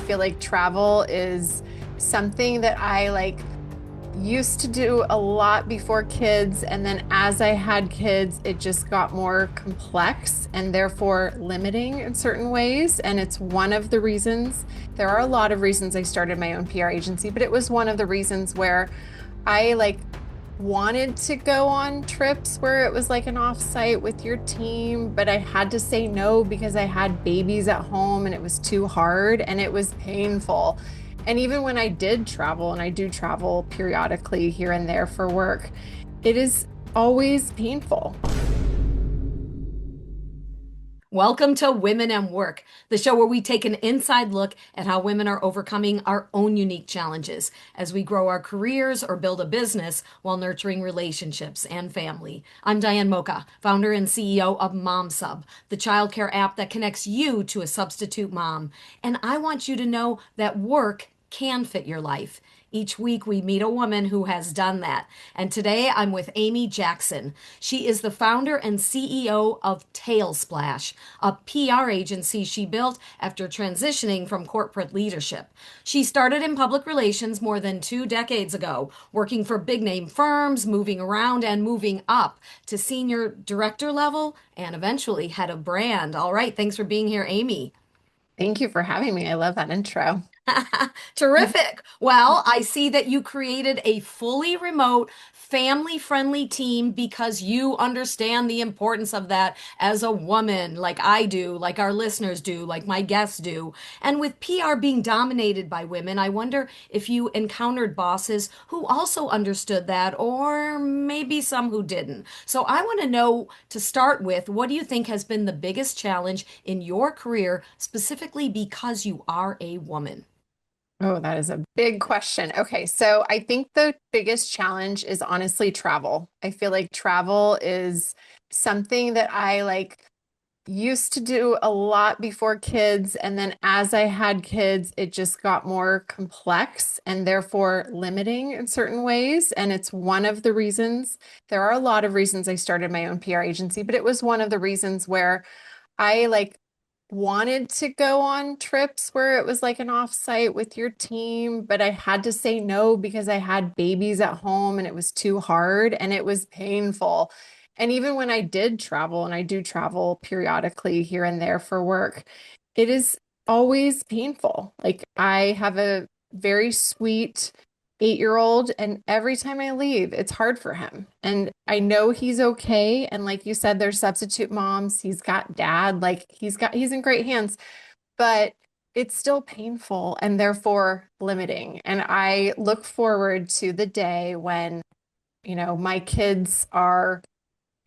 feel like travel is something that I used to do a lot before kids. And then as I had kids, it just got more complex and therefore limiting in certain ways. And it's one of the reasons, there are a lot of reasons I started my own PR agency, but it was one of the reasons where I wanted to go on trips where it was like an offsite with your team, but I had to say no because I had babies at home and it was too hard and it was painful. And even when I did travel, and I do travel periodically here and there for work, it is always painful. Welcome to Women and Work, the show where we take an inside look at how women are overcoming our own unique challenges as we grow our careers or build a business while nurturing relationships and family. I'm Diane Mocha, founder and CEO of MomSub, the childcare app that connects you to a substitute mom. And I want you to know that work can fit your life. Each week, we meet a woman who has done that. And today, I'm with Amy Jackson. She is the founder and CEO of Tailsplash, a PR agency she built after transitioning from corporate leadership. She started in public relations more than 2 decades ago, working for big name firms, moving around and moving up to senior director level and eventually head of brand. All right, thanks for being here, Amy. Thank you for having me. I love that intro. Terrific. Well, I see that you created a fully remote, family friendly team because you understand the importance of that as a woman, like I do, like our listeners do, like my guests do. And with PR being dominated by women, I wonder if you encountered bosses who also understood that, or maybe some who didn't. So I want to know to start with, what do you think has been the biggest challenge in your career, specifically because you are a woman? Oh, that is a big question. Okay, so I think the biggest challenge is honestly travel. I feel like travel is something that I used to do a lot before kids. And then as I had kids, it just got more complex and therefore limiting in certain ways. And it's one of the reasons, there are a lot of reasons I started my own PR agency, but it was one of the reasons where I wanted to go on trips where it was like an offsite with your team, but I had to say no because I had babies at home and it was too hard and it was painful. And even when I did travel, and I do travel periodically here and there for work, it is always painful. Like I have a very sweet 8-year-old, and every time I leave, it's hard for him. And I know he's okay. And like you said, there's substitute moms. He's got dad, he's in great hands, but it's still painful and therefore limiting. And I look forward to the day when, my kids are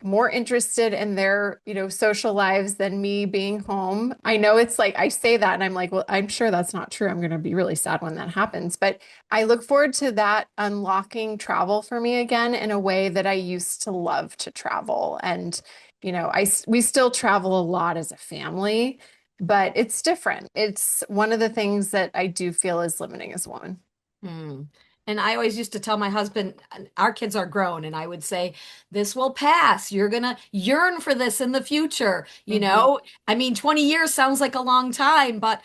more interested in their, social lives than me being home. I know it's like I say that and I'm like, well, I'm sure that's not true. I'm going to be really sad when that happens. But I look forward to that unlocking travel for me again in a way that I used to love to travel. And, we still travel a lot as a family, but it's different. It's one of the things that I do feel is limiting as a woman. Hmm. And I always used to tell my husband, our kids are grown, and I would say, this will pass. You're gonna yearn for this in the future. Mhm. I mean, 20 years sounds like a long time, but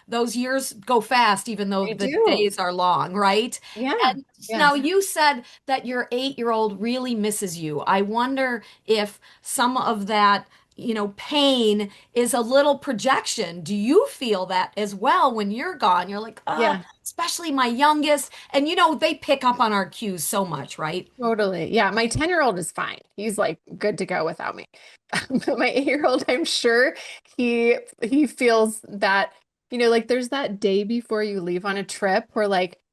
those years go fast, even though I the do. days are long, right? Yeah. And now Yes. you said that your 8-year-old really misses you. I wonder if some of that, pain is a little projection. Do you feel that as well when you're gone? You're like, Yeah. especially my youngest. And they pick up on our cues so much, right? Totally. Yeah, my 10-year-old is fine. He's like good to go without me. But my 8-year-old, I'm sure he feels that, there's that day before you leave on a trip where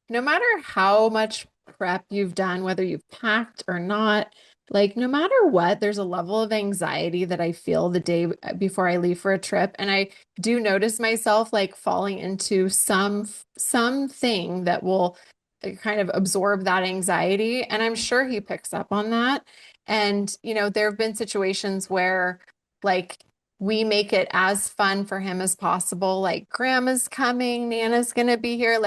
no matter how much prep you've done, whether you've packed or not, no matter what, there's a level of anxiety that I feel the day before I leave for a trip. And I do notice myself falling into something that will kind of absorb that anxiety. And I'm sure he picks up on that. And, there have been situations where like we make it as fun for him as possible. Like grandma's coming, Nana's gonna be here.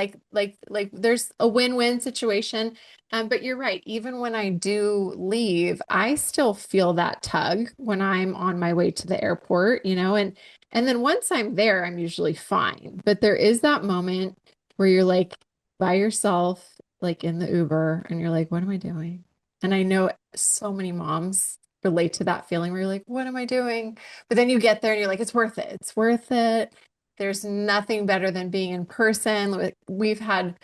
There's a win-win situation. But you're right. Even when I do leave, I still feel that tug when I'm on my way to the airport, and And then once I'm there, I'm usually fine. But there is that moment where you're like by yourself, like in the Uber, and you're like, what am I doing? And I know so many moms relate to that feeling where you're like, what am I doing? But then you get there and you're like, it's worth it. It's worth it. There's nothing better than being in person. Like, we've had,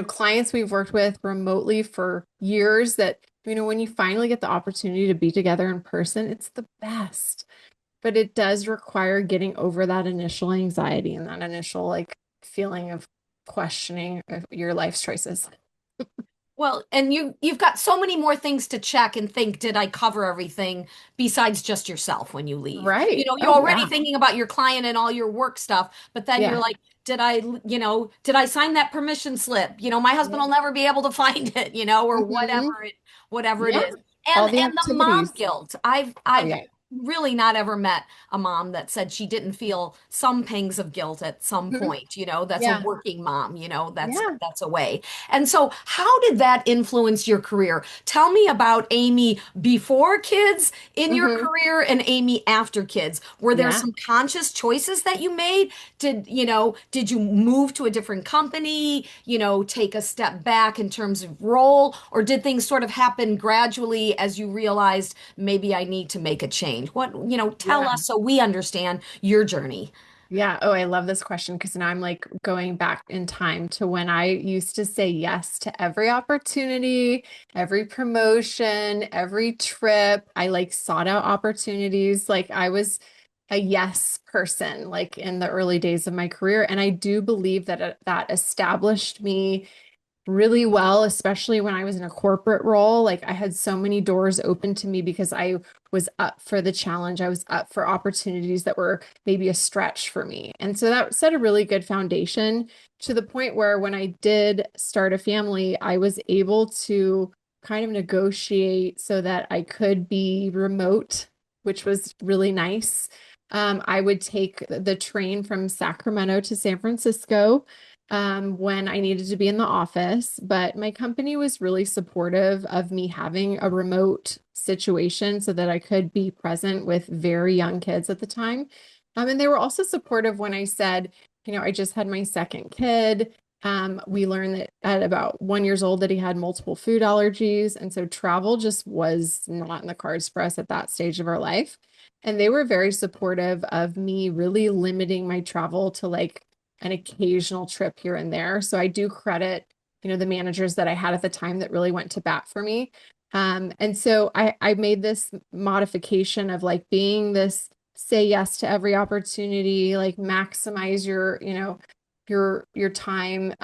clients we've worked with remotely for years that, when you finally get the opportunity to be together in person, it's the best. But it does require getting over that initial anxiety and that initial like feeling of questioning of your life's choices. Well, and you've got so many more things to check and think, did I cover everything besides just yourself when you leave? You Right. know, you're Oh, already yeah. thinking about your client and all your work stuff, but then you're Yeah. like, did I sign that permission slip? My husband Yeah. will never be able to find it, or Hmm. whatever it Yeah. is. All And the the mom activities. guilt. Oh, I've yeah. really not ever met a mom that said she didn't feel some pangs of guilt at some Mhm. point, that's a Yeah. working mom, Yeah. that's a way. And so, how did that influence your career? Tell me about Amy before kids in your Hmm. career and Amy after kids. Were there Yeah. some conscious choices that you made? Did you move to a different company, take a step back in terms of role, or did things sort of happen gradually as you realized maybe I need to make a change? Tell Yeah. us so we understand your journey. Yeah. Oh, I love this question because now I'm like going back in time to when I used to say yes to every opportunity, every promotion, every trip. I like sought out opportunities. Like I was a yes person, like in the early days of my career. And I do believe that that established me really well, especially when I was in a corporate role. Like I had so many doors open to me because I was up for the challenge. I was up for opportunities that were maybe a stretch for me. And so that set a really good foundation to the point where when I did start a family, I was able to kind of negotiate so that I could be remote, which was really nice. I would take the train from Sacramento to San Francisco when I needed to be in the office, but my company was really supportive of me having a remote situation so that I could be present with very young kids at the time. And they were also supportive when I said, I just had my second kid. We learned that at about 1 year old that he had multiple food allergies. And so travel just was not in the cards for us at that stage of our life. And they were very supportive of me really limiting my travel to like an occasional trip here and there. So I do credit, the managers that I had at the time that really went to bat for me. And so I made this modification of like being this say yes to every opportunity, like maximize your, your time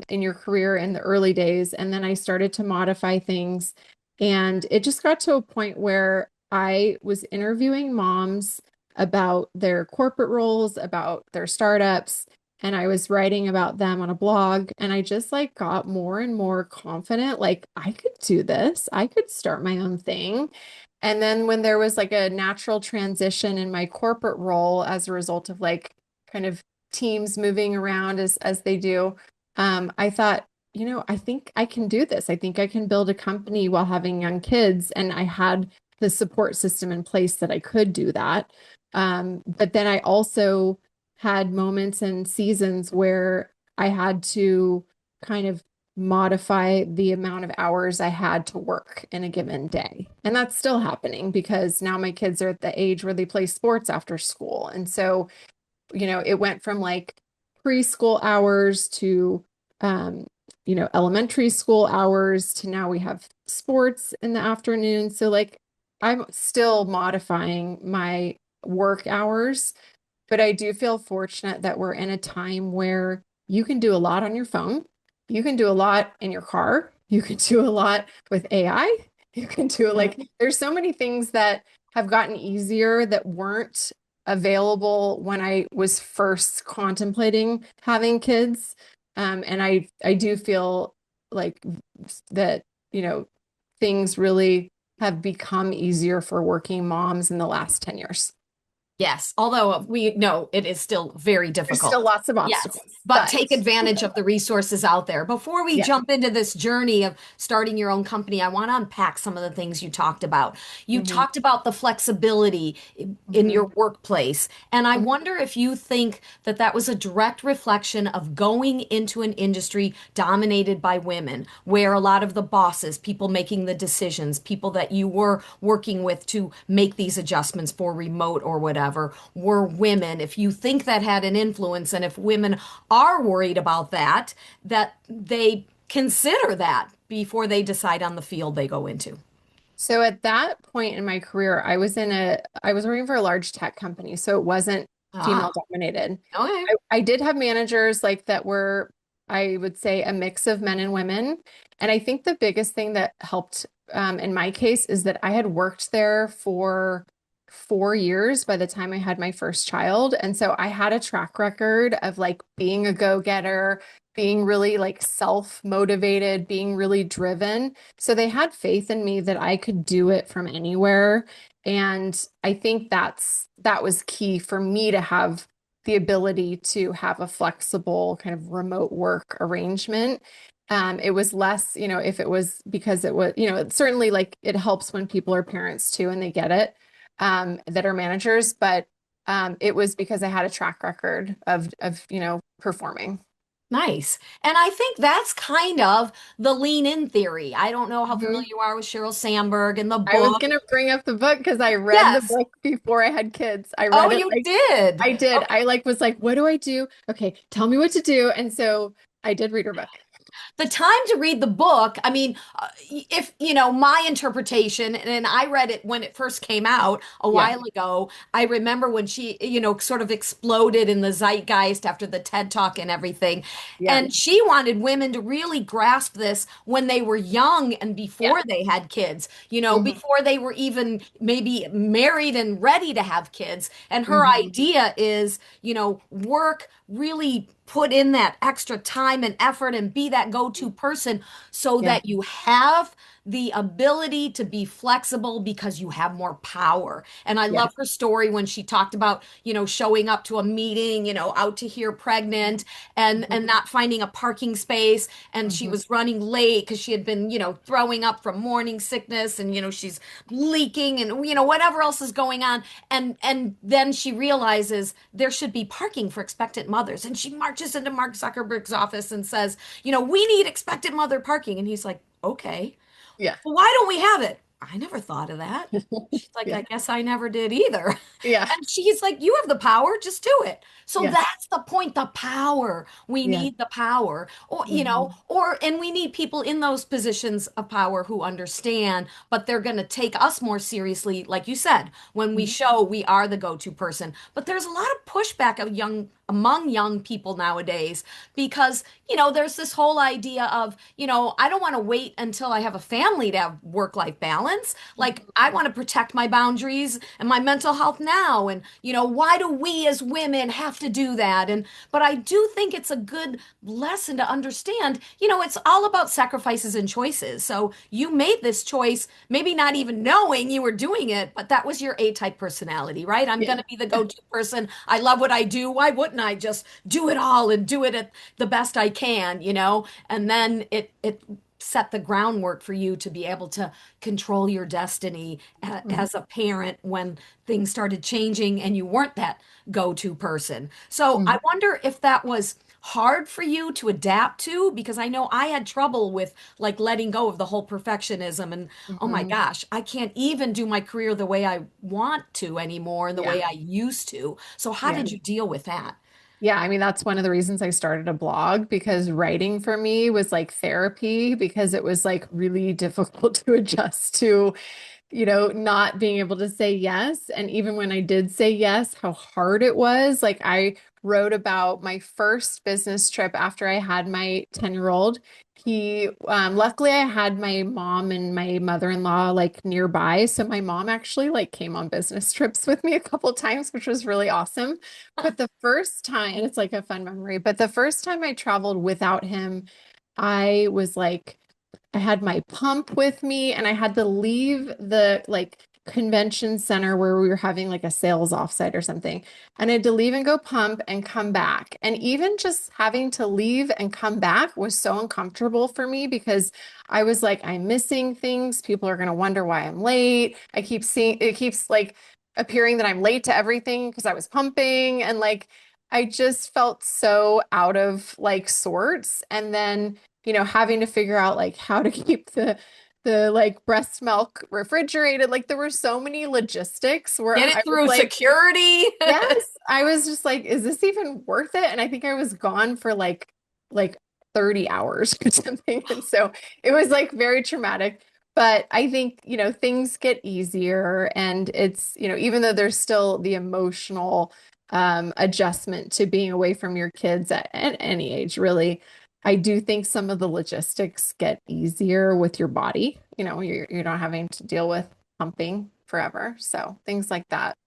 in your career in the early days. And then I started to modify things. And it just got to a point where I was interviewing moms about their corporate roles, about their startups, and I was writing about them on a blog, and I just like got more and more confident like I could do this. I could start my own thing. And then when there was like a natural transition in my corporate role as a result of like kind of teams moving around as they do, I thought, I think I can do this. I think I can build a company while having young kids. And I had the support system in place that I could do that. But then I also had moments and seasons where I had to kind of modify the amount of hours I had to work in a given day. And that's still happening because now my kids are at the age where they play sports after school. And so, it went from like preschool hours to, um, elementary school hours to now we have sports in the afternoon. So, like, I'm still modifying my work hours, but I do feel fortunate that we're in a time where you can do a lot on your phone. You can do a lot in your car. You can do a lot with AI. You can do like, there's so many things that have gotten easier that weren't available when I was first contemplating having kids. And I do feel like that, things really have become easier for working moms in the last 10 years. Yes, although we know it is still very There's difficult. still lots of Yes, obstacles, but but take advantage of the resources out there. Before we yeah. jump into this journey of starting your own company, I want to unpack some of the things you talked about. You Hmm. talked about the flexibility in Hmm. your workplace, and I Hmm. wonder if you think that that was a direct reflection of going into an industry dominated by women, where a lot of the bosses, people making the decisions, people that you were working with to make these adjustments for remote or whatever, were women. If you think that had an influence, and if women are worried about that, that they consider that before they decide on the field they go into. So at that point in my career, I was working for a large tech company, so it wasn't Ah, female dominated. okay. I did have managers like that were, I would say, a mix of men and women. And I think the biggest thing that helped in my case is that I had worked there for 4 years by the time I had my first child. And so I had a track record of like being a go-getter, being really like self-motivated, being really driven. So they had faith in me that I could do it from anywhere. And I think that was key for me to have the ability to have a flexible kind of remote work arrangement. It was less, if it was because it was, it's certainly like it helps when people are parents too and they get it, that are managers, but it was because I had a track record of performing. Nice. And I think that's kind of the lean in theory. I don't know how familiar Mhm. you are with Sheryl Sandberg and the I was book. gonna bring up the book because I read the Yes. book before I had kids. I Oh, read it you like did. I did. I like was like, what do I do? Okay, tell me what to do. And so I did read her book. The time to read the book, I mean, if you know my interpretation, and I read it when it first came out a Yeah, while ago. I remember when she, sort of exploded in the zeitgeist after the TED Talk and everything. yeah, And she wanted women to really grasp this when they were young and yeah. before they had kids, Hmm. before they were even maybe married and ready to have kids. And her Hmm. idea is, work really put in that extra time and effort and be that go-to person so Yeah, that you have the ability to be flexible because you have more power. And I yeah. love her story when she talked about, showing up to a meeting, out to here pregnant and Hmm. not finding a parking space, and she Hmm. was running late because she had been, throwing up from morning sickness, and she's leaking and whatever else is going on, and then she realizes there should be parking for expectant mothers, and she marches into Mark Zuckerberg's office and says, we need expectant mother parking, and he's like, okay, Yeah, well, why don't we have it? I never thought of that. She's like, yeah, I guess I never did either. yeah, And she's like, you have the power, just do it. So yeah, that's the point, the power. We yeah. need the power. Or, Hmm. and we need people in those positions of power who understand, but they're going to take us more seriously, like you said, when we show we are the go-to person. But there's a lot of pushback among young people nowadays because, there's this whole idea of, I don't want to wait until I have a family to have work-life balance. Like, I want to protect my boundaries and my mental health now. And, why do we as women have to do that? But I do think it's a good lesson to understand, it's all about sacrifices and choices. So you made this choice, maybe not even knowing you were doing it, but that was your A-type personality, right? I'm going Yeah. to be the go-to person. I love what I do. Why wouldn't I just do it all and do it at the best I can, And then it set the groundwork for you to be able to control your destiny Mhm. as a parent when things started changing and you weren't that go-to person. So I Mhm. wonder if that was hard for you to adapt to, because I know I had trouble with like letting go of the whole perfectionism and oh my Mhm. gosh, I can't even do my career the way I want to anymore and the Yeah. way I used to. So how Yeah. did you deal with that? Yeah, I mean, that's one of the reasons I started a blog because writing for me was like therapy because it was like really difficult to adjust to, not being able to say yes. And even when I did say yes, how hard it was. Like I wrote about my first business trip after I had my 10-year-old. Luckily I had my mom and my mother-in-law like nearby. So my mom actually like came on business trips with me a couple times, which was really awesome. But the first time, and it's like a fun memory, but the first time I traveled without him, I was like, I had my pump with me and I had to leave the like convention center where we were having like a sales offsite or something. And I had to leave and go pump and come back. And even just having to leave and come back was so uncomfortable for me because I was like, I'm missing things. People are going to wonder why I'm late. I keep seeing it keeps like appearing that I'm late to everything because I was pumping and like I just felt so out of like sorts. And then, having to figure out like how to keep the like breast milk refrigerated. Like there were so many logistics where Get I it was through like, security. yes, I was just like, is this even worth it? And I think I was gone for like 30 hours or something. And so it was like very traumatic. But I think, things get easier and it's, even though there's still the emotional adjustment to being away from your kids at any age, really. I do think some of the logistics get easier with your body. You're not having to deal with pumping forever. So things like that,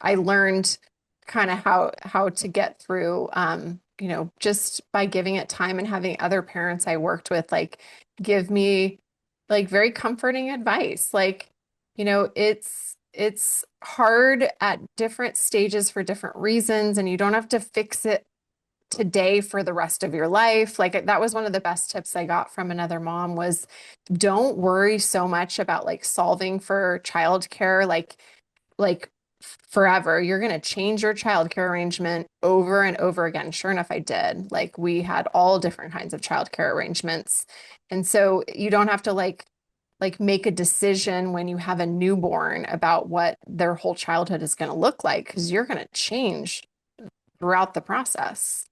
I learned kind of how to get through just by giving it time and having other parents I worked with like give me like very comforting advice. Like, it's hard at different stages for different reasons, and you don't have to fix it today for the rest of your life. Like that was one of the best tips I got from another mom was don't worry so much about like solving for childcare like forever. You're going to change your childcare arrangement over and over again. Sure enough, I did. Like we had all different kinds of childcare arrangements. And so you don't have to like make a decision when you have a newborn about what their whole childhood is going to look like because you're going to change throughout the process.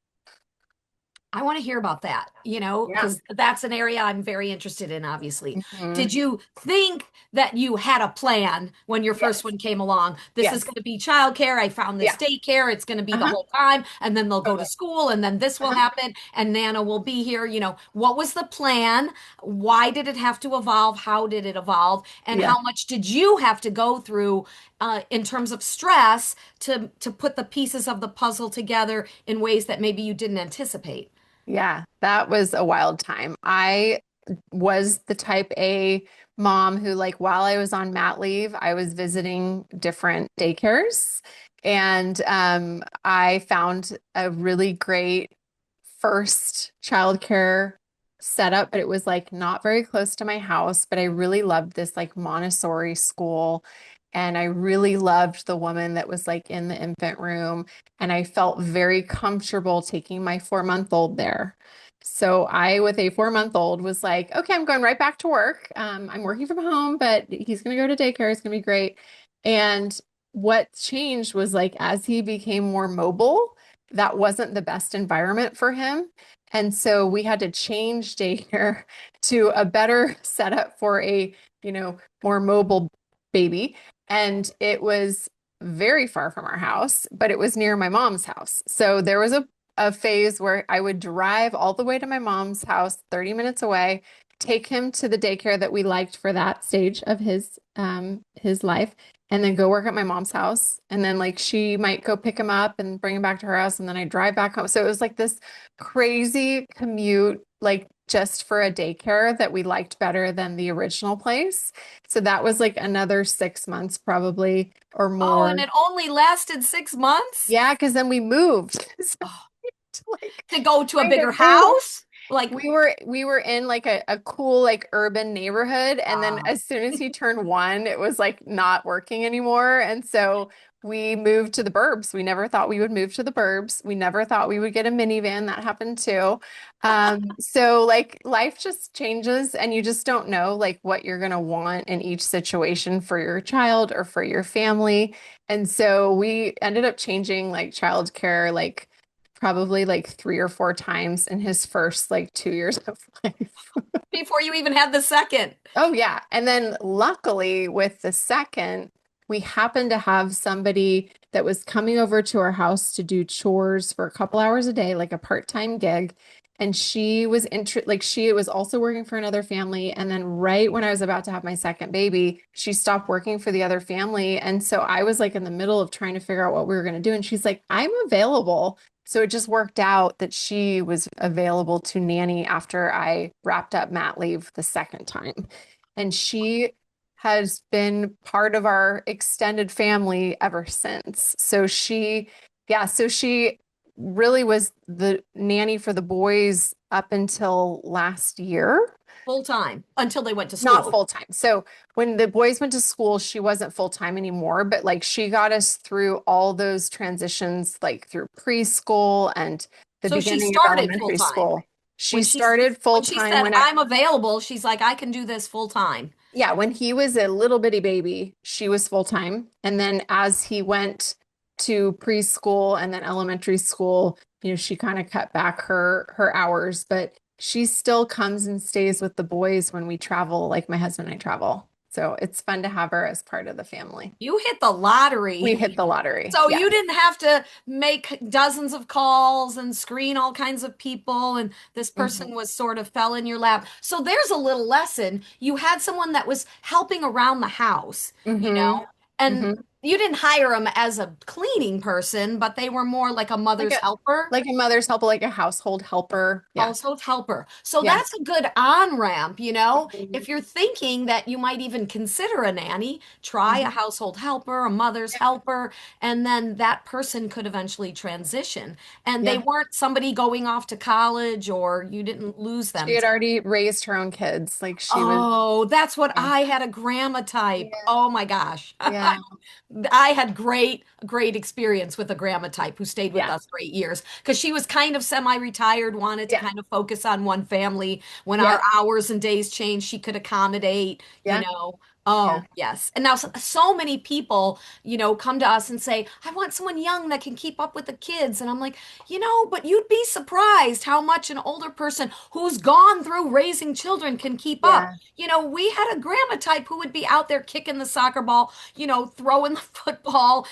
I want to hear about that, Yeah. because that's an area I'm very interested in, obviously. Mhm. Did you think that you had a plan when your first Yes. one came along? This is Yes. going to be childcare. I found this Yeah. daycare. It's going to be the Uh-huh. whole time. And then they'll go to Totally. school, and then this will Uh-huh. happen, and Nana will be here. What was the plan? Why did it have to evolve? How did it evolve? And Yeah. how much did you have to go through in terms of stress to put the pieces of the puzzle together in ways that maybe you didn't anticipate? Yeah. That was a wild time. I was the type A mom who, like, while I was on mat leave, I was visiting different daycares. And I found a really great first childcare setup, but it was like not very close to my house. But I really loved this like Montessori school. And I really loved the woman that was like in the infant room. And I felt very comfortable taking my 4-month-old there. So I, with a 4-month-old, was like, okay, I'm going right back to work. I'm working from home, but he's going to go to daycare. It's going to be great. And what changed was like as he became more mobile, that wasn't the best environment for him. And so we had to change daycare to a better setup for a, more mobile baby. And it was very far from our house, but it was near my mom's house. So there was a phase where I would drive all the way to my mom's house, 30 minutes away, take him to the daycare that we liked for that stage of his life, and then go work at my mom's house. And then like she might go pick him up and bring him back to her house, and then I drive back home. So it was like this crazy commute, like just for a daycare that we liked better than the original place. So that was like another 6 months probably or Oh, and more. it only lasted 6 months? Yeah, because then we moved. So Oh, to like to go to a find a bigger new house? Like, we were in like a cool like urban neighborhood, and then ah, as soon as he turned one, it was like not working anymore. And so we moved to the burbs. We never thought we would move to the burbs. We never thought we would get a minivan. That happened too. So like life just changes and you just don't know like what you're gonna want in each situation for your child or for your family. And so we ended up changing like childcare like probably like 3 or 4 times in his first like 2 years of life. before you even had the second. Oh, yeah. And then luckily with the second, we happened to have somebody that was coming over to our house to do chores for a couple hours a day, like a part-time gig. And she was like she was also working for another family. And then right when I was about to have my second baby, she stopped working for the other family. And so I was like in the middle of trying to figure out what we were going to do. And she's like, I'm available. So it just worked out that she was available to nanny after I wrapped up mat leave the second time. And she has been part of our extended family ever since. So she really was the nanny for the boys up until last year. Full time until they went to Not school. full time. So when the boys went to school, she wasn't full time anymore, but like she got us through all those transitions, like through preschool and the So she beginning of started full elementary time. school. She When she started full when she time said when I'm available, she's like, I can do this full time. yeah, when he was a little bitty baby, she was full time. And then as he went to preschool and then elementary school, she kind of cut back her hours, but she still comes and stays with the boys when we travel, like my husband and I travel. So it's fun to have her as part of the family. You hit the lottery. We hit the lottery. So Yeah. you didn't have to make dozens of calls and screen all kinds of people, and this Mhm. person was sort of fell in your lap. So there's a little lesson. You had someone that was helping around the house, you Hmm. know, and Hmm. you didn't hire them as a cleaning person, but they were more like a Like mother's a helper. like a mother's helper, like a household helper. Yeah. Household helper. So Yeah. that's a good on-ramp, you know? If Mhm. you're thinking that you might even consider a nanny, try a Mhm. household helper, a mother's helper, and then that person could eventually transition. And they Yeah. weren't somebody going off to college or you didn't lose She them had to already raised her own kids. Like she was, Oh, that's what yeah. I had a grandma type. Yeah. Oh my gosh. Yeah. I had great experience with a grandma type who stayed with Yeah. us for 8 years because she was kind of semi-retired, wanted to Yeah. kind of focus on one family. When our Yep. hours and days changed, she could accommodate, you Yeah. know. Yeah. Oh, yes. And now so many people, come to us and say, I want someone young that can keep up with the kids. And I'm like, but you'd be surprised how much an older person who's gone through raising children can keep up. Yeah. We had a grandma type who would be out there kicking the soccer ball, throwing the football,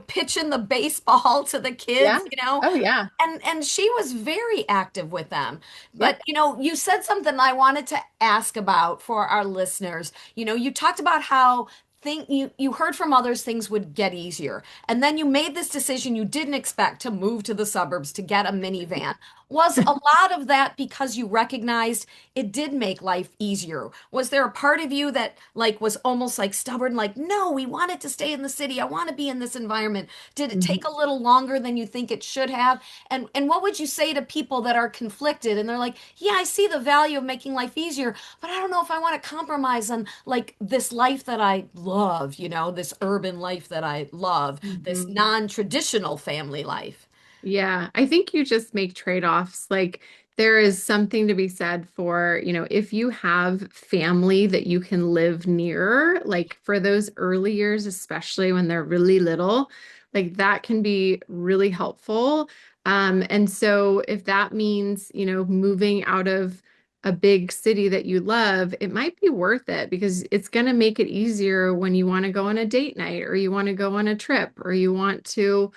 pitching the baseball to the Yeah. kids, Oh, yeah. and she was very active with them. Yep. But you said something I wanted to ask about for our listeners. You talked about how you heard from others things would get easier. And then you made this decision you didn't expect to move to the suburbs to get a minivan. Was a lot of that because you recognized it did make life easier? Was there a part of you that like was almost like stubborn, like, no, we wanted to stay in the city. I want to be in this environment. Did it take Mhm. a little longer than you think it should have? And what would you say to people that are conflicted and they're like, yeah, I see the value of making life easier, but I don't know if I want to compromise on like this life that I love, this urban life that I love, this Mhm. non-traditional family life. Yeah, I think you just make trade-offs. Like there is something to be said for, if you have family that you can live near, like for those early years, especially when they're really little, like that can be really helpful. And so if that means, moving out of a big city that you love, it might be worth it because it's going to make it easier when you want to go on a date night or you want to go on a trip or you want to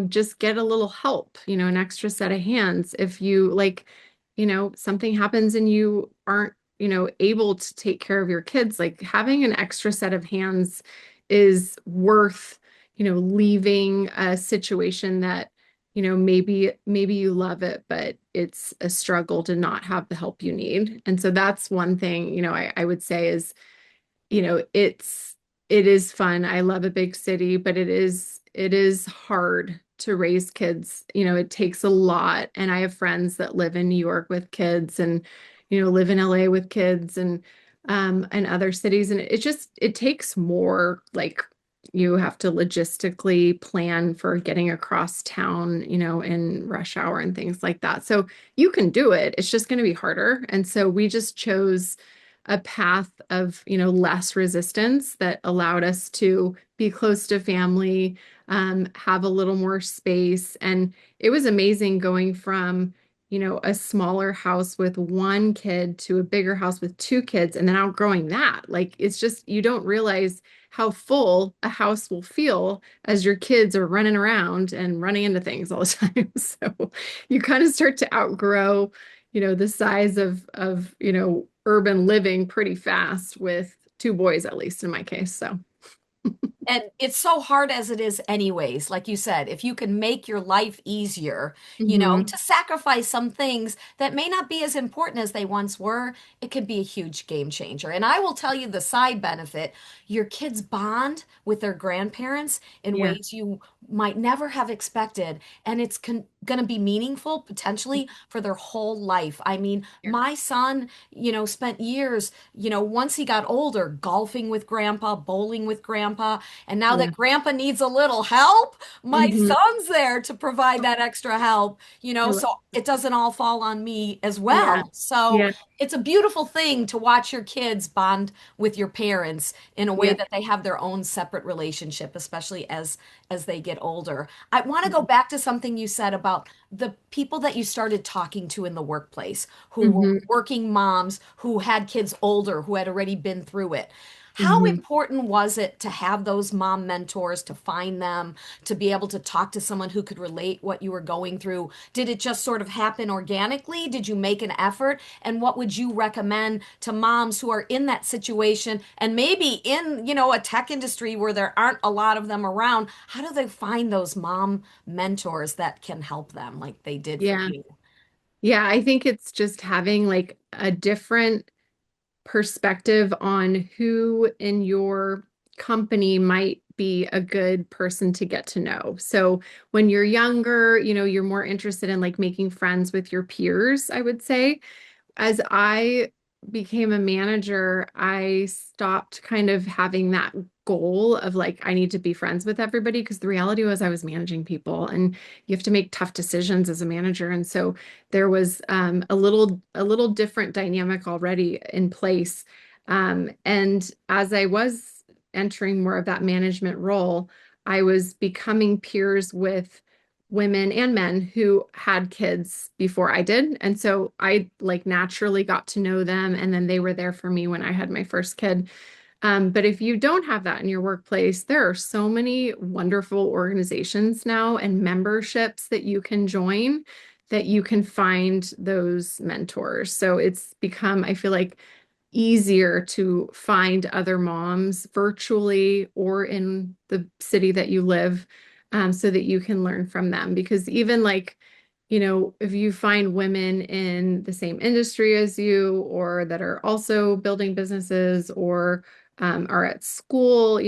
just get a little help, an extra set of hands. If you like, something happens and you aren't, able to take care of your kids, like having an extra set of hands is worth, leaving a situation that, maybe you love it, but it's a struggle to not have the help you need. And so that's one thing, I would say is it is fun. I love a big city, but it is hard to raise kids. It takes a lot. And I have friends that live in New York with kids and live in LA with kids and other cities. And it takes more, like you have to logistically plan for getting across town, in rush hour and things like that. So you can do it. It's just going to be harder. And so we just chose a path of, less resistance that allowed us to be close to family, have a little more space. And it was amazing going from, a smaller house with one kid to a bigger house with two kids and then outgrowing that. Like it's just, you don't realize how full a house will feel as your kids are running around and running into things all the time. So you kind of start to outgrow the size of urban living pretty fast with two boys, at least in my case. So And it's so hard as it is anyways. Like you said, if you can make your life easier, Hmm. to sacrifice some things that may not be as important as they once were, it could be a huge game changer. And I will tell you the side benefit, your kids bond with their grandparents in Yeah. ways you might never have expected. And it's going to be meaningful potentially for their whole life. I mean, Yeah. my son, spent years, once he got older, golfing with grandpa, bowling with grandpa. And now Yeah. that grandpa needs a little help, my Hmm. son's there to provide that extra help, I love so it doesn't all fall on me as Yeah. well. So Yeah. it's a beautiful thing to watch your kids bond with your parents in a way Yeah. that they have their own separate relationship, especially as they get older. I want to go Mhm. back to something you said about the people that you started talking to in the workplace who were Hmm. working moms who had kids older, who had already been through it. How Hmm. important was it to have those mom mentors, to find them, to be able to talk to someone who could relate what you were going through? Did it just sort of happen organically? Did you make an effort? And what would you recommend to moms who are in that situation and maybe in, a tech industry where there aren't a lot of them around? How do they find those mom mentors that can help them like they did for Yeah. you? Yeah. I think it's just having like a different perspective on who in your company might be a good person to get to know. So when you're younger, you're more interested in like making friends with your peers, I would say. As I became a manager, I stopped kind of having that goal of like, I need to be friends with everybody because the reality was I was managing people and you have to make tough decisions as a manager. And so there was a little different dynamic already in place. And as I was entering more of that management role, I was becoming peers with women and men who had kids before I did. And so I like naturally got to know them. And then they were there for me when I had my first kid. But if you don't have that in your workplace, there are so many wonderful organizations now and memberships that you can join that you can find those mentors. So it's become, I feel like, easier to find other moms virtually or in the city that you live, so that you can learn from them. Because even like, if you find women in the same industry as you or that are also building businesses or are at school,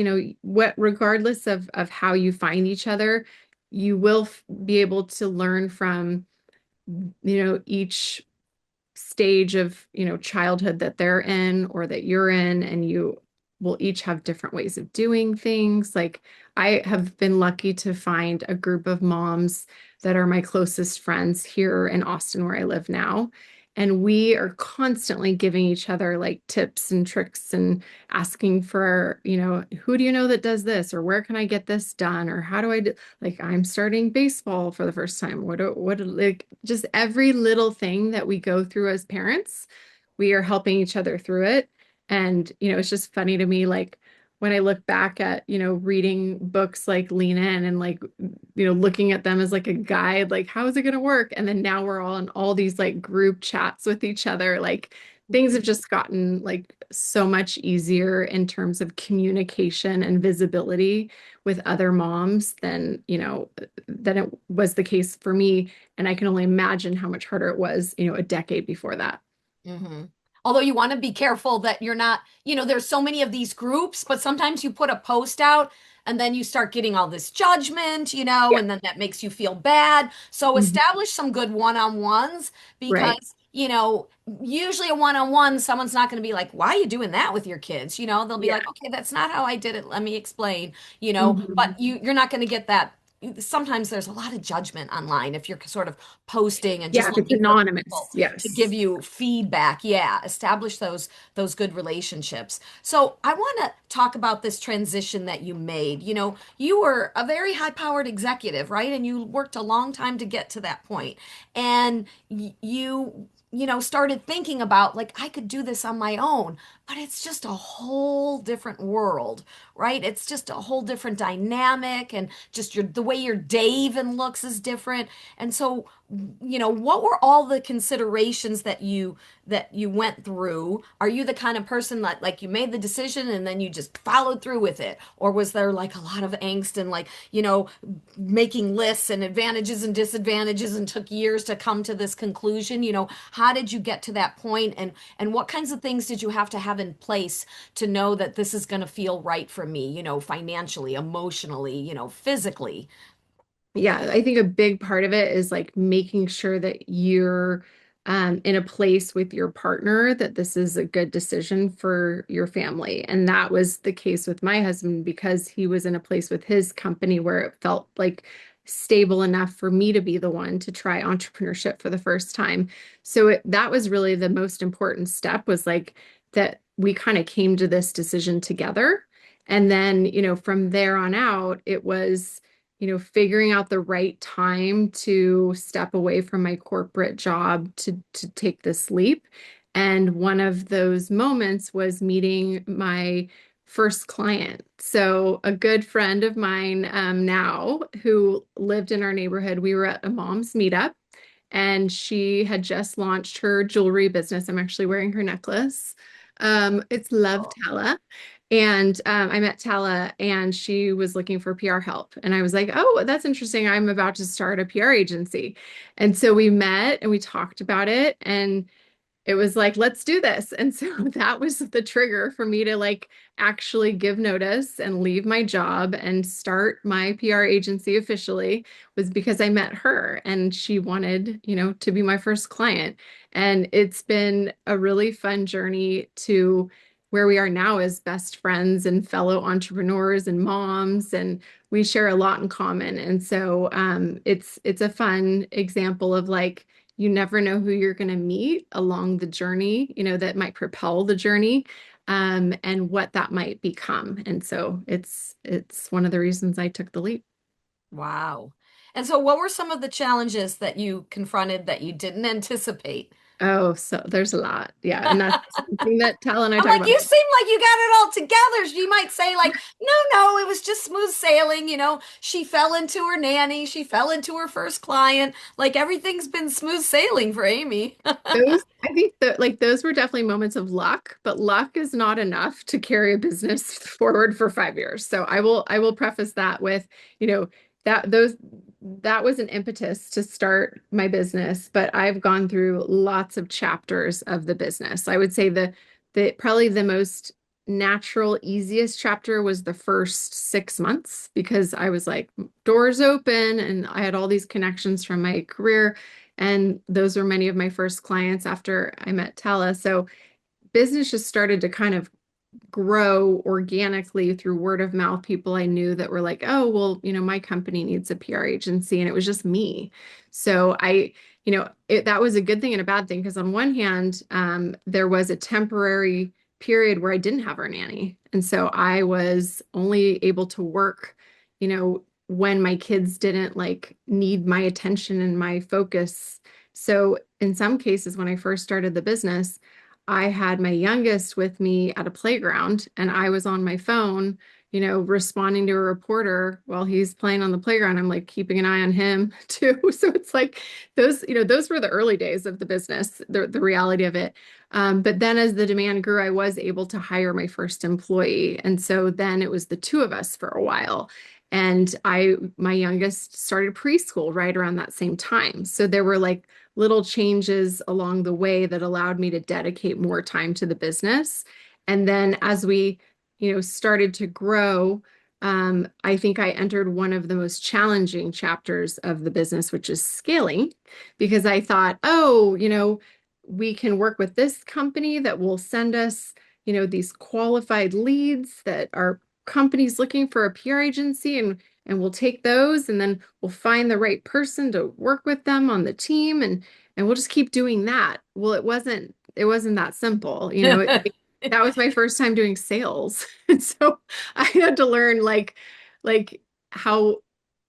what regardless of how you find each other, you will be able to learn from, each stage of, childhood that they're in or that you're in, and you will each have different ways of doing things. Like I have been lucky to find a group of moms that are my closest friends here in Austin where I live now. And we are constantly giving each other like tips and tricks and asking for, who do you know that does this? Or where can I get this done? Or how do I do, like, I'm starting baseball for the first time. Like, just every little thing that we go through as parents, we are helping each other through it. And, it's just funny to me, like, when I look back at, reading books like Lean In and like, looking at them as like a guide, like, how is it going to work? And then now we're all in all these like group chats with each other. Like, things have just gotten like so much easier in terms of communication and visibility with other moms than it was the case for me. And I can only imagine how much harder it was, a decade before that. Hmm. Although you want to be careful that you're not, there's so many of these groups, but sometimes you put a post out and then you start getting all this judgment, Yeah. and then that makes you feel bad. So Mhm. establish some good one-on-ones Right. because, usually a one-on-one, someone's not going to be like, why are you doing that with your kids? They'll be Yeah. like, okay, that's not how I did it. Let me explain, but Mhm. you're not going to get that. Sometimes there's a lot of judgment online if you're sort of posting and Yeah, just if it's looking for anonymous. people to give Yes. you feedback. Yeah, establish those good relationships. So I want to talk about this transition that you made. You were a very high-powered executive, right? And you worked a long time to get to that point. And you started thinking about like I could do this on my own, but it's just a whole different world, right? It's just a whole different dynamic and just the way your day even looks is different. And so what were all the considerations that you went through? Are you the kind of person that like you made the decision and then you just followed through with it? Or was there like a lot of angst and like, making lists and advantages and disadvantages and took years to come to this conclusion? How did you get to that point and what kinds of things did you have to have in place to know that this is going to feel right for me, financially, emotionally, physically? Yeah, I think a big part of it is like making sure that you're in a place with your partner that this is a good decision for your family. And that was the case with my husband because he was in a place with his company where it felt like stable enough for me to be the one to try entrepreneurship for the first time. So that was really the most important step was like that we kind of came to this decision together. And then, from there on out, it was figuring out the right time to step away from my corporate job to take this leap. And one of those moments was meeting my first client. So a good friend of mine now who lived in our neighborhood, we were at a mom's meetup and she had just launched her jewelry business. I'm actually wearing her necklace. It's Love Tala. And I met Tala and she was looking for PR help. And I was like, oh, that's interesting. I'm about to start a PR agency. And so we met and we talked about it. And it was like, let's do this. And so that was the trigger for me to like actually give notice and leave my job and start my PR agency officially was because I met her and she wanted, to be my first client. And it's been a really fun journey to where we are now as best friends and fellow entrepreneurs and moms, and we share a lot in common. And so it's a fun example of like, you never know who you're going to meet along the journey, that might propel the journey, and what that might become. And so it's one of the reasons I took the leap. Wow. And so what were some of the challenges that you confronted that you didn't anticipate? Oh, so there's a lot. Yeah. And that's something that Tal and I I'm talk like, about. you seem like you got it all together. You might say, like, no, no, it was just smooth sailing. She fell into her nanny, she fell into her first client. Like everything's been smooth sailing for Amy. Those, I think that like those were definitely moments of luck, but luck is not enough to carry a business forward for 5 years. So I will preface that with, that those that was an impetus to start my business, but I've gone through lots of chapters of the business. I would say the probably the most natural, easiest chapter was the first 6 months because I was like doors open and I had all these connections from my career. And those were many of my first clients after I met Tella. So business just started to kind of grow organically through word of mouth. People I knew that were like, oh, well, my company needs a PR agency. And it was just me. So that was a good thing and a bad thing because on one hand, there was a temporary period where I didn't have our nanny. And so I was only able to work, when my kids didn't like need my attention and my focus. So in some cases, when I first started the business, I had my youngest with me at a playground and I was on my phone, responding to a reporter while he's playing on the playground. I'm like keeping an eye on him too. So it's like those were the early days of the business, the reality of it. But then as the demand grew, I was able to hire my first employee. And so then it was the two of us for a while. And my youngest started preschool right around that same time. So there were like little changes along the way that allowed me to dedicate more time to the business. And then as we, started to grow, I think I entered one of the most challenging chapters of the business, which is scaling, because I thought, oh, we can work with this company that will send us, these qualified leads that are companies looking for a PR agency and we'll take those and then we'll find the right person to work with them on the team and we'll just keep doing that. Well, it wasn't that simple. That was my first time doing sales. And so I had to learn like how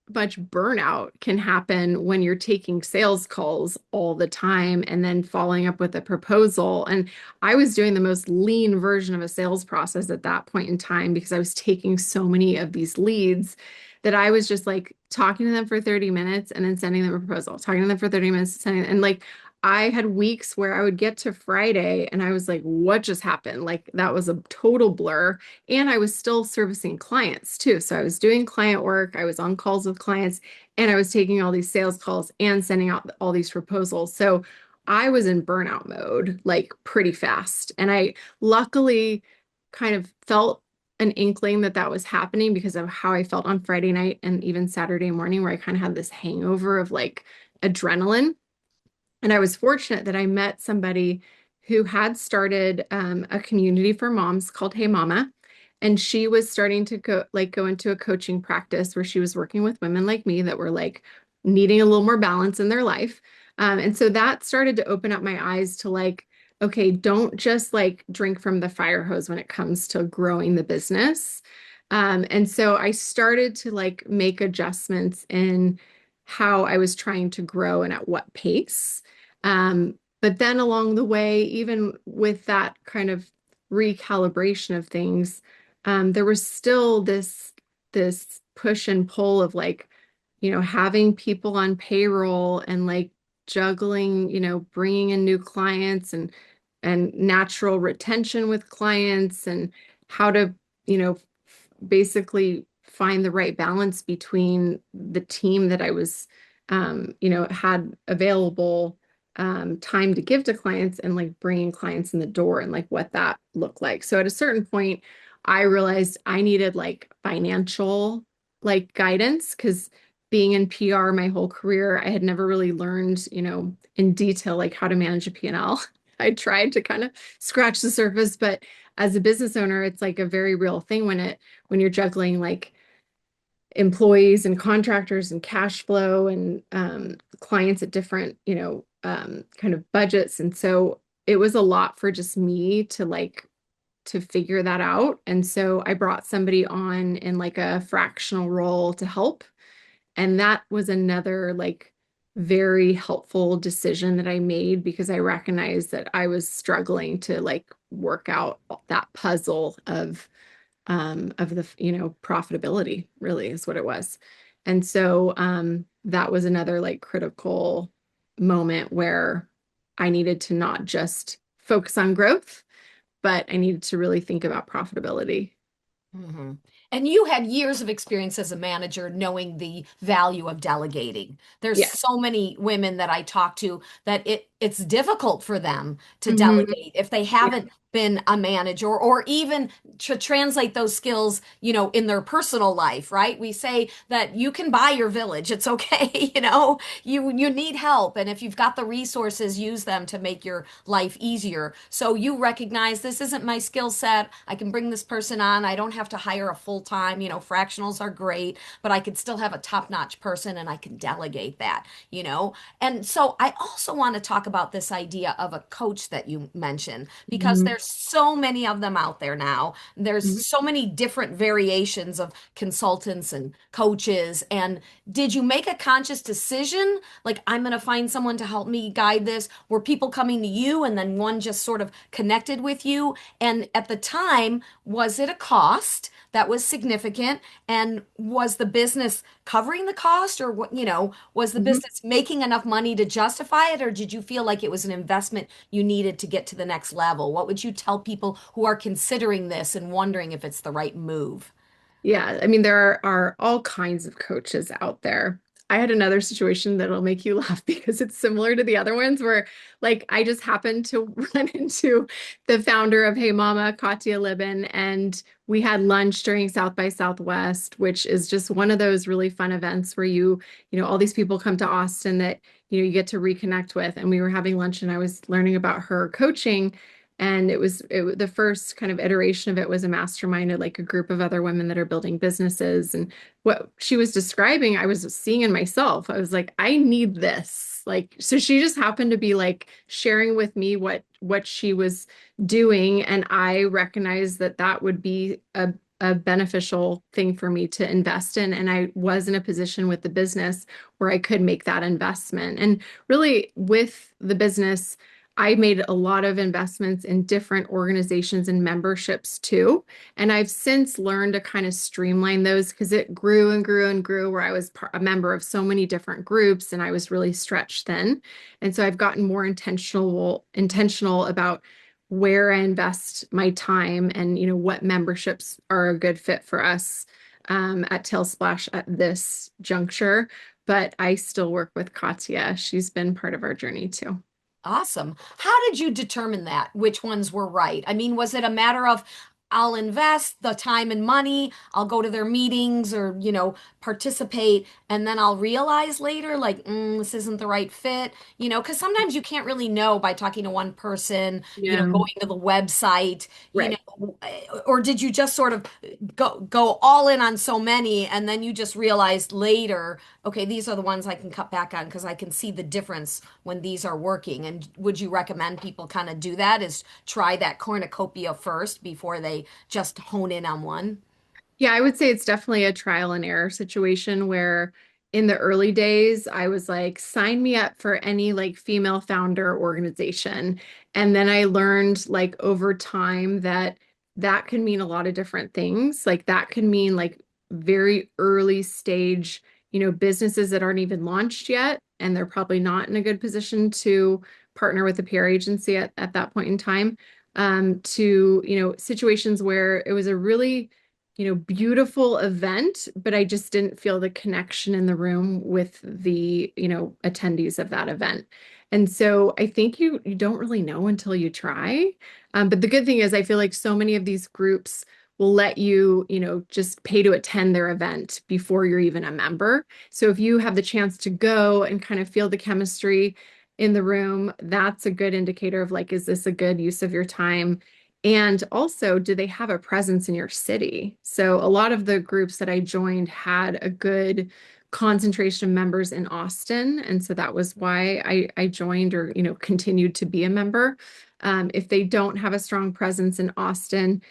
much burnout can happen when you're taking sales calls all the time and then following up with a proposal. And I was doing the most lean version of a sales process at that point in time because I was taking so many of these leads that I was just like talking to them for 30 minutes and then sending them a proposal, talking to them for 30 minutes, sending, and like I had weeks where I would get to Friday and I was like, what just happened? Like that was a total blur. And I was still servicing clients too. So I was doing client work, I was on calls with clients, and I was taking all these sales calls and sending out all these proposals. So I was in burnout mode like pretty fast. And I luckily kind of felt an inkling that that was happening because of how I felt on Friday night and even Saturday morning, where I kind of had this hangover of like adrenaline. And I was fortunate that I met somebody who had started a community for moms called Hey Mama. And she was starting to go into a coaching practice where she was working with women like me that were like needing a little more balance in their life. And so that started to open up my eyes to like, okay, don't just like drink from the fire hose when it comes to growing the business. And so I started to like make adjustments in how I was trying to grow and at what pace. But then along the way, even with that kind of recalibration of things, there was still this push and pull of like, having people on payroll and like juggling, bringing in new clients and natural retention with clients and how to, basically find the right balance between the team that I was, had available time to give to clients and like bringing clients in the door and like what that looked like. So at a certain point, I realized I needed like financial like guidance because being in PR my whole career, I had never really learned, in detail like how to manage a P&L. I tried to kind of scratch the surface, but as a business owner, it's like a very real thing when you're juggling like employees and contractors and cash flow and clients at different, kind of budgets. And so it was a lot for just me to like to figure that out. And so I brought somebody on in like a fractional role to help. And that was another like very helpful decision that I made because I recognized that I was struggling to like work out that puzzle of the, profitability really is what it was. And so that was another like critical moment where I needed to not just focus on growth, but I needed to really think about profitability. Mhm. And you had years of experience as a manager knowing the value of delegating. There's Yeah. so many women that I talk to that it's difficult for them to Hmm. delegate if they Yeah. haven't been a manager or even to translate those skills, in their personal life, right? We say that you can buy your village. It's okay, you need help and if you've got the resources, use them to make your life easier. So you recognize this isn't my skill set. I can bring this person on. I don't have to hire a full-time, fractionals are great, but I could still have a top-notch person and I can delegate that. And so I also want to talk about this idea of a coach that you mentioned because Mhm. there's so many of them out there now. There's Mhm. so many different variations of consultants and coaches. And did you make a conscious decision? Like, I'm going to find someone to help me guide this. Were people coming to you and then one just sort of connected with you? And at the time, was it a cost that was significant? And was the business covering the cost or was the Mhm. business making enough money to justify it? Or did you feel like it was an investment you needed to get to the next level? What would you tell people who are considering this and wondering if it's the right move? Yeah, I mean, there are all kinds of coaches out there. I had another situation that'll make you laugh because it's similar to the other ones where, like, I just happened to run into the founder of Hey Mama, Katya Libin, and we had lunch during South by Southwest, which is just one of those really fun events where all these people come to Austin that, you get to reconnect with. And we were having lunch and I was learning about her coaching. And the first kind of iteration of it was a mastermind of like a group of other women that are building businesses. And what she was describing, I was seeing in myself. I was like, I need this. Like, so she just happened to be like sharing with me what she was doing. And I recognized that that would be a beneficial thing for me to invest in. And I was in a position with the business where I could make that investment. And really with the business, I made a lot of investments in different organizations and memberships too. And I've since learned to kind of streamline those because it grew and grew and grew where I was a member of so many different groups and I was really stretched thin. And so I've gotten more intentional about where I invest my time and what memberships are a good fit for us at Tailsplash at this juncture. But I still work with Katya. She's been part of our journey too. Awesome. How did you determine that? Which ones were right? I mean, was it a matter of I'll invest the time and money, I'll go to their meetings or, participate, and then I'll realize later, like, this isn't the right fit, because sometimes you can't really know by talking to one person, Yeah. going to the website, Right. or did you just sort of go all in on so many and then you just realized later, okay, these are the ones I can cut back on because I can see the difference when these are working. And would you recommend people kind of do that? Is try that cornucopia first before they just hone in on one? Yeah, I would say it's definitely a trial and error situation where in the early days, I was like, sign me up for any like female founder organization. And then I learned like over time that that can mean a lot of different things. Like that can mean like very early stage, businesses that aren't even launched yet, and they're probably not in a good position to partner with a PR agency at that point in time. To, situations where it was a really beautiful event, but I just didn't feel the connection in the room with the, attendees of that event. And so I think you don't really know until you try. But the good thing is I feel like so many of these groups will let you, just pay to attend their event before you're even a member. So if you have the chance to go and kind of feel the chemistry in the room, that's a good indicator of like, is this a good use of your time? And also, do they have a presence in your city? So a lot of the groups that I joined had a good concentration of members in Austin. And so that was why I joined or, continued to be a member. If they don't have a strong presence in Austin,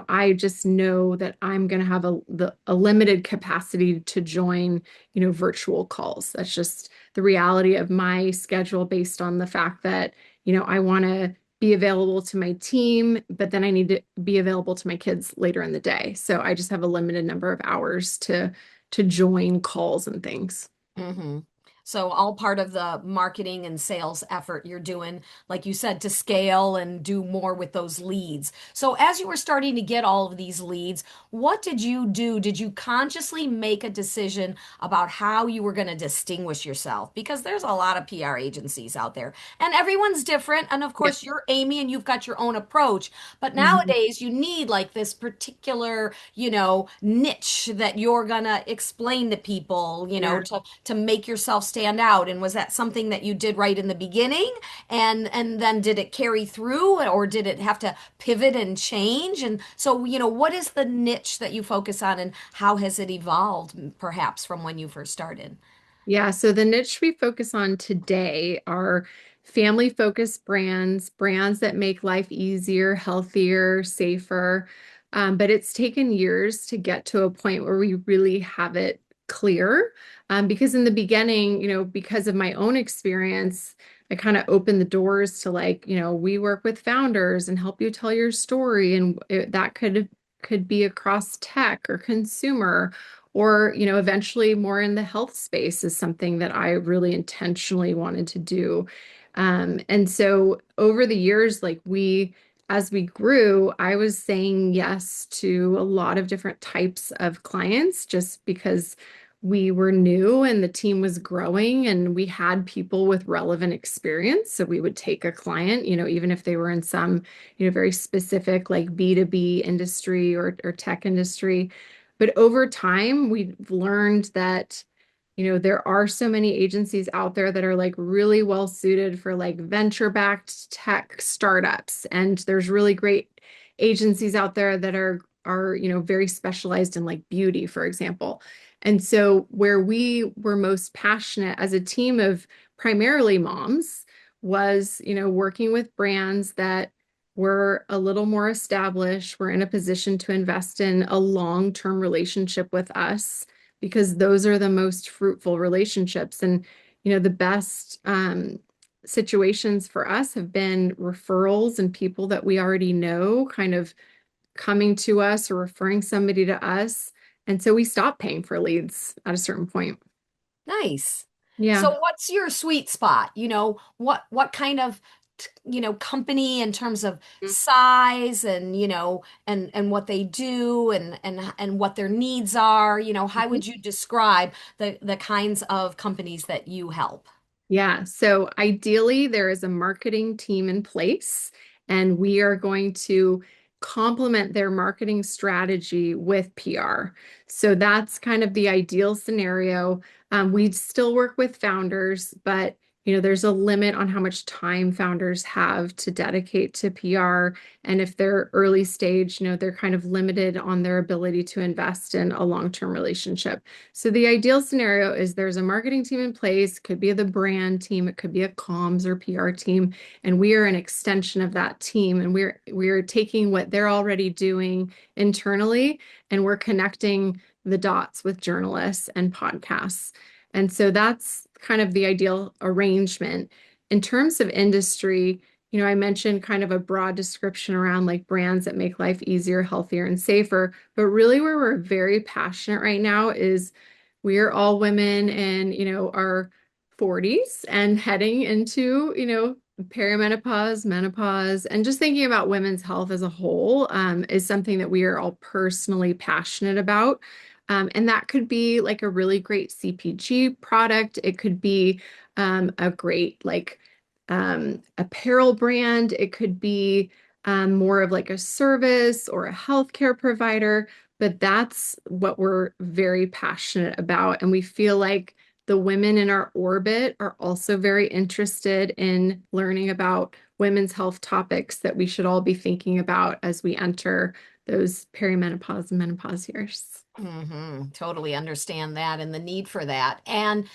I just know that I'm going to have a limited capacity to join, virtual calls. That's just the reality of my schedule based on the fact that, I want to be available to my team, but then I need to be available to my kids later in the day. So I just have a limited number of hours to join calls and things. hmm So all part of the marketing and sales effort you're doing, like you said, to scale and do more with those leads. So as you were starting to get all of these leads, what did you do? Did you consciously make a decision about how you were going to distinguish yourself? Because there's a lot of PR agencies out there and everyone's different. And of Yeah. course, you're Amy and you've got your own approach. But Mhm. nowadays, you need like this particular, niche that you're going to explain to people, Yeah. to make yourself stand out? And was that something that you did right in the beginning? And then did it carry through or did it have to pivot and change? And so, what is the niche that you focus on and how has it evolved perhaps from when you first started? Yeah, so the niche we focus on today are family focused brands, brands that make life easier, healthier, safer. But it's taken years to get to a point where we really have it clear. Because in the beginning, because of my own experience, I kind of opened the doors to like, we work with founders and help you tell your story. And that could be across tech or consumer or eventually more in the health space is something that I really intentionally wanted to do. And so over the years, like as we grew, I was saying yes to a lot of different types of clients just because we were new and the team was growing and we had people with relevant experience. So we would take a client, even if they were in some, very specific like B2B industry or tech industry. But over time, we've learned that, there are so many agencies out there that are like really well suited for like venture-backed tech startups. And there's really great agencies out there that are, very specialized in like beauty, for example. And so where we were most passionate as a team of primarily moms was, working with brands that we're a little more established. We're in a position to invest in a long-term relationship with us because those are the most fruitful relationships. And, the best situations for us have been referrals and people that we already know kind of coming to us or referring somebody to us. And so we stopped paying for leads at a certain point. Nice. Yeah. So what's your sweet spot? What kind of company in terms of size and and what they do and what their needs are, how Mhm. would you describe the kinds of companies that you help? Yeah. So ideally, there is a marketing team in place, and we are going to complement their marketing strategy with PR. So that's kind of the ideal scenario. We still work with founders, but there's a limit on how much time founders have to dedicate to PR. And if they're early stage, they're kind of limited on their ability to invest in a long-term relationship. So the ideal scenario is there's a marketing team in place, could be the brand team, it could be a comms or PR team, and we are an extension of that team. And we're taking what they're already doing internally and we're connecting the dots with journalists and podcasts. And so that's kind of the ideal arrangement. In terms of industry, I mentioned kind of a broad description around like brands that make life easier, healthier, and safer. But really, where we're very passionate right now is we are all women in, our 40s and heading into, perimenopause, menopause, and just thinking about women's health as a whole, is something that we are all personally passionate about. And that could be like a really great CPG product. It could be a great like apparel brand. It could be more of like a service or a healthcare provider. But that's what we're very passionate about. And we feel like the women in our orbit are also very interested in learning about women's health topics that we should all be thinking about as we enter those perimenopause and menopause years. Totally understand that and the need for that. And,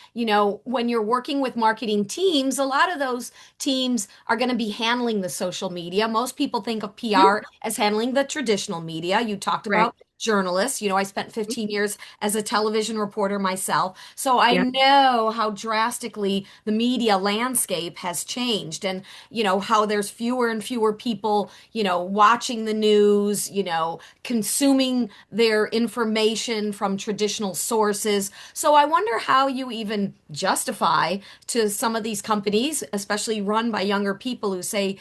when you're working with marketing teams, a lot of those teams are going to be handling the social media. Most people think of Mhm. PR as handling the traditional media. You talked Right. about journalists. I spent 15 years as a television reporter myself. So I Yeah. know how drastically the media landscape has changed and, how there's fewer and fewer people, watching the news, consuming their information from traditional sources. So I wonder how you even justify to some of these companies, especially run by younger people who say,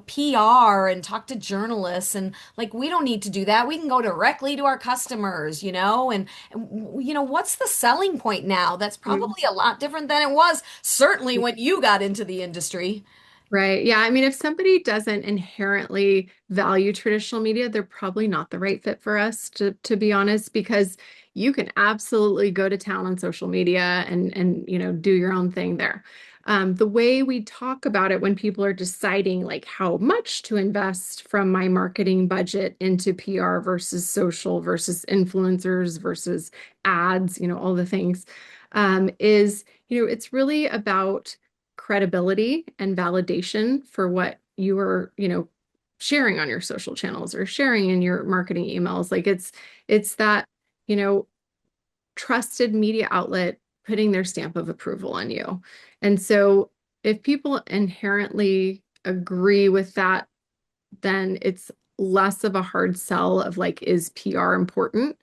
PR and talk to journalists and like we don't need to do that. We can go directly to our customers, and what's the selling point now? That's Mm. probably a lot different than it was certainly when you got into the industry. Right. Yeah. I mean, if somebody doesn't inherently value traditional media, they're probably not the right fit for us, to be honest, because you can absolutely go to town on social media and do your own thing there. The way we talk about it when people are deciding like how much to invest from my marketing budget into PR versus social versus influencers versus ads, all the things, is, it's really about credibility and validation for what you are, sharing on your social channels or sharing in your marketing emails. Like it's that, you know, trusted media outlet putting their stamp of approval on you. And so if people inherently agree with that, then it's less of a hard sell of like, is PR important?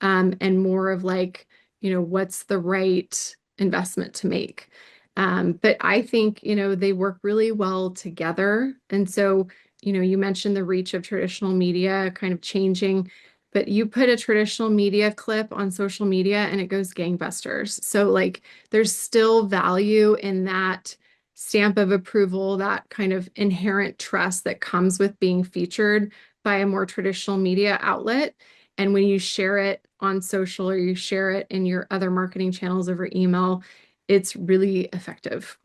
And more of like, what's the right investment to make? But I think, they work really well together. And so, you mentioned the reach of traditional media kind of changing, but you put a traditional media clip on social media and it goes gangbusters. So, like, there's still value in that stamp of approval, that kind of inherent trust that comes with being featured by a more traditional media outlet. And when you share it on social or you share it in your other marketing channels over email, it's really effective.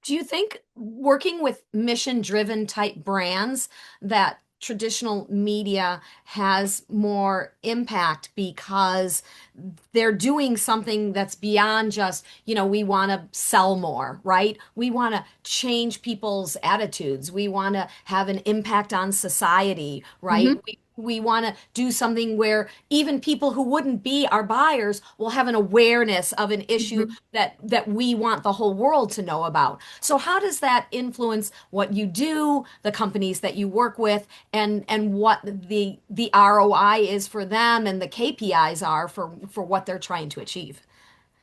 Do you think working with mission-driven type brands that traditional media has more impact because they're doing something that's beyond just, we want to sell more, right? We want to change people's attitudes. We want to have an impact on society, right? Mhm. We want to do something where even people who wouldn't be our buyers will have an awareness of an issue Mhm. that we want the whole world to know about. So how does that influence what you do, the companies that you work with, and what the ROI is for them and the KPIs are for what they're trying to achieve?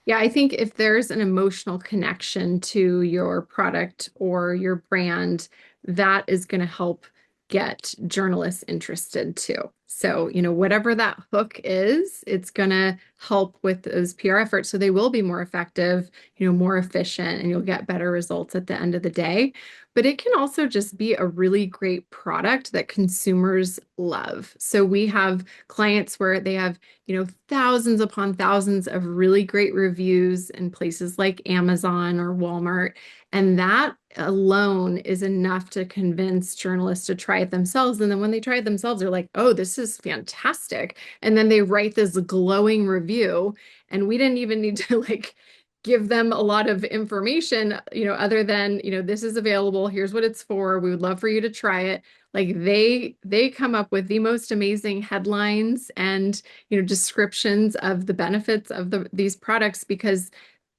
Yeah, I think if there's an emotional connection to your product or your brand, that is going to help get journalists interested too. So, whatever that hook is, it's going to help with those PR efforts. So they will be more effective, more efficient, and you'll get better results at the end of the day. But it can also just be a really great product that consumers love. So we have clients where they have thousands upon thousands of really great reviews in places like Amazon or Walmart. And that alone is enough to convince journalists to try it themselves. And then when they try it themselves, they're like, oh, this is fantastic. And then they write this glowing review. And we didn't even need to give them a lot of information, other than, this is available. Here's what it's for. We would love for you to try it. Like they come up with the most amazing headlines and descriptions of the benefits of these products because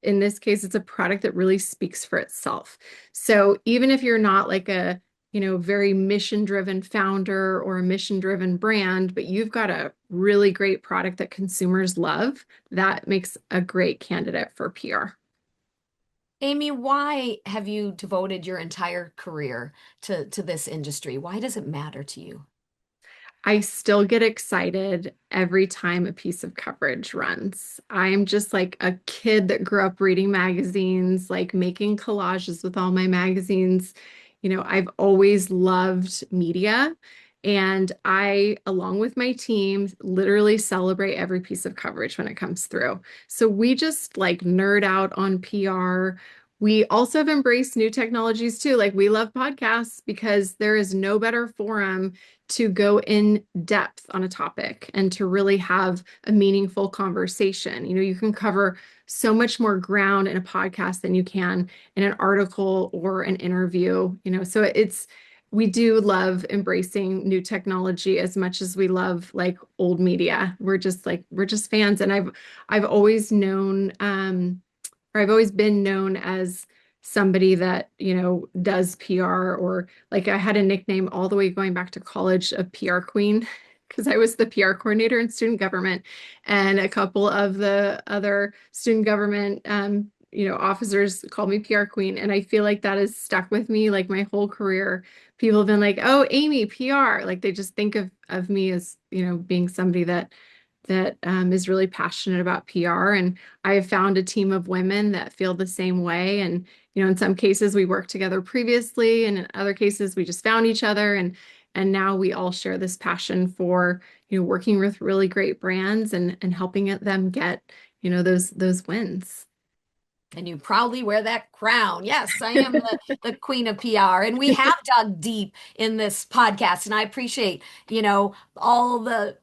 in this case it's a product that really speaks for itself. So even if you're not like a very mission driven founder or a mission driven brand, but you've got a really great product that consumers love, that makes a great candidate for PR. Amy, why have you devoted your entire career to this industry? Why does it matter to you? I still get excited every time a piece of coverage runs. I'm just like a kid that grew up reading magazines, like making collages with all my magazines. I've always loved media. And I, along with my team, literally celebrate every piece of coverage when it comes through. So we just like nerd out on PR. We also have embraced new technologies too. Like we love podcasts because there is no better forum to go in depth on a topic and to really have a meaningful conversation. You can cover so much more ground in a podcast than you can in an article or an interview, so we do love embracing new technology as much as we love like old media. We're just fans. And I've always known or I've always been known as somebody that, does PR, or like I had a nickname all the way going back to college of PR Queen because I was the PR coordinator in student government, and a couple of the other student government officers called me PR Queen, and I feel like that has stuck with me like my whole career. People have been like, "Oh, Amy, PR." Like they just think of me as, being somebody that is really passionate about PR. And I have found a team of women that feel the same way. And, in some cases we worked together previously, and in other cases we just found each other. And now we all share this passion for, working with really great brands and helping them get, those wins. And you proudly wear that crown. Yes, I am the queen of PR. And we have dug deep in this podcast. And I appreciate, all the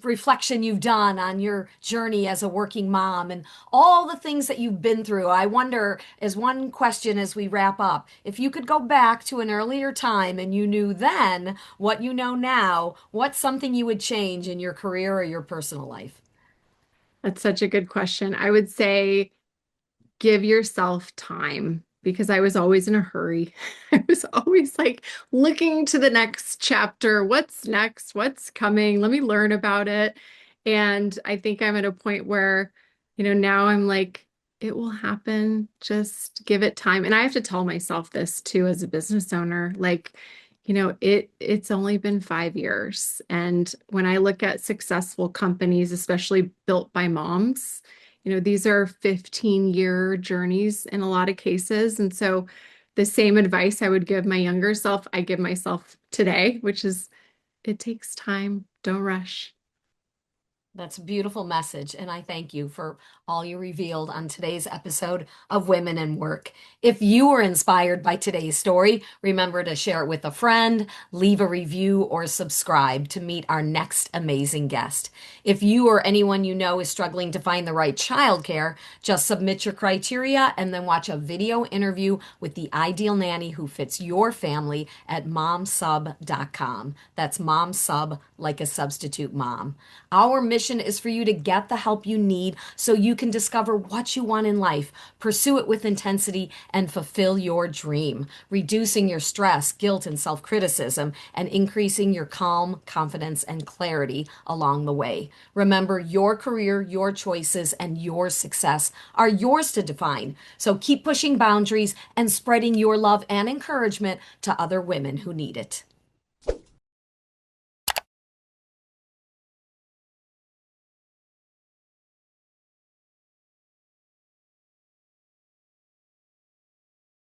reflection you've done on your journey as a working mom and all the things that you've been through. I wonder, as one question as we wrap up, if you could go back to an earlier time and you knew then what you know now, what's something you would change in your career or your personal life? That's such a good question. I would say give yourself time because I was always in a hurry. I was always like looking to the next chapter. What's next? What's coming? Let me learn about it. And I think I'm at a point where, now I'm like, it will happen. Just give it time. And I have to tell myself this too as a business owner. Like, it's only been 5 years. And when I look at successful companies, especially built by moms, these are 15-year journeys in a lot of cases. And so the same advice I would give my younger self, I give myself today, which is it takes time. Don't rush. That's a beautiful message, and I thank you for all you revealed on today's episode of Women in Work. If you were inspired by today's story, remember to share it with a friend, leave a review, or subscribe to meet our next amazing guest. If you or anyone you know is struggling to find the right childcare, just submit your criteria and then watch a video interview with the ideal nanny who fits your family at momsub.com. That's momsub, like a substitute mom. Our mission is for you to get the help you need so you can discover what you want in life, pursue it with intensity, and fulfill your dream, reducing your stress, guilt, and self criticism, and increasing your calm, confidence, and clarity along the way. Remember, your career, your choices, and your success are yours to define. So keep pushing boundaries and spreading your love and encouragement to other women who need it.